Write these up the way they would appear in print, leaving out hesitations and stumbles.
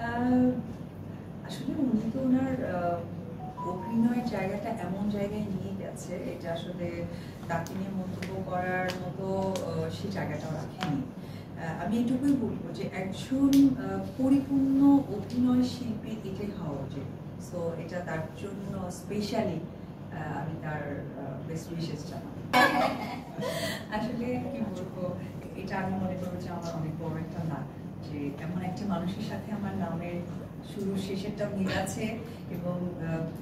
আহ, আসলে উনি তো ওনার অভিনয়ের জায়গাটা এমন জায়গায় নিয়ে গেছে, এটা আসলে তাকে নিয়ে মন্তব্য করার মতো সেই জায়গাটাও রাখেনি। আমি এটুকুই বলবো যে একজন পরিপূর্ণ অভিনয় শিল্পী এটাই হওয়া উচিত। সো এটা তার জন্য স্পেশালি আমি তার বেস্ট উইশেস জানাবো। আসলে কি বলবো, এটা আমি মনে করবো যে আমার অনেক বড় একটা লাক যে এমন একটা মানুষের সাথে আমার নামের শুরু শেষেরটা মিল আছে এবং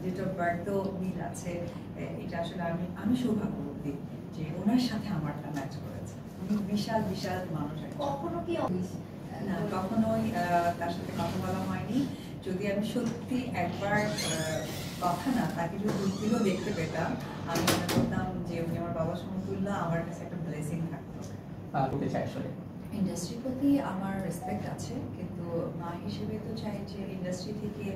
ডেট অফ বার্থও মিল আছে। এটা আসলে আমি সৌভাগ্যবতী যে ওনার সাথে আমারটা ম্যাচ করেছে। উনি বিশাল বিশাল মানুষ। কখনো কি না, কখনোই তার সাথে কথা বলা হয়নি। যদি আমি সত্যি একবার কথা না, তাকে যদি দূর দেখতে পেতাম, আমি মনে করতাম যে উনি আমার বাবার সমতুল্য, আমার কাছে একটা ব্লেসিং থাকতো। বলতে চাই আসলে ইন্ডাস্ট্রির প্রতি আমার রেসপেক্ট আছে, কিন্তু মা হিসেবে তো চাই যে ইন্ডাস্ট্রি থেকে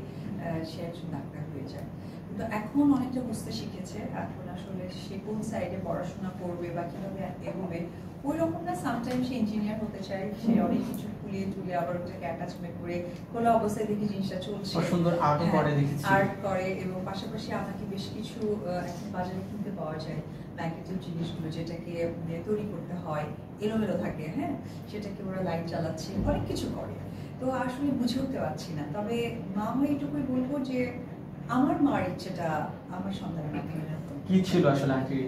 সে একজন ডাক্তার হয়ে যায়। কিন্তু এখন অনেকটা বুঝতে শিখেছে, এখন আসলে সে কোন সাইডে পড়াশোনা করবে বা কিভাবে এগোবে ওই রকম না। সামটাইম সে ইঞ্জিনিয়ার হতে চায়, সে অনেক কিছু খুলিয়ে তুলে আবার ওটাকে অ্যাটাচমেন্ট করে খোলা অবস্থায় দেখি জিনিসটা চলছে, সুন্দর আর্ট করে দেখেছি, আর্ট করে এবং পাশাপাশি আমাকে বেশ কিছু এখন বাজারে কিনতে পাওয়া যায় প্যাকেটের জিনিসগুলো, যেটাকে তৈরি করতে হয়, এলোমেলো থাকে, হ্যাঁ, সেটাকে ওরা লাইট চালাচ্ছে, অনেক কিছু করে। তো আসলে বুঝে উঠতে পারছি না, তবে মা হয়ে এটুকুই বলবো যে আমার মার ইচ্ছেটা আমার সন্তানের মাধ্যমে কি ছিল আসলে আন্টির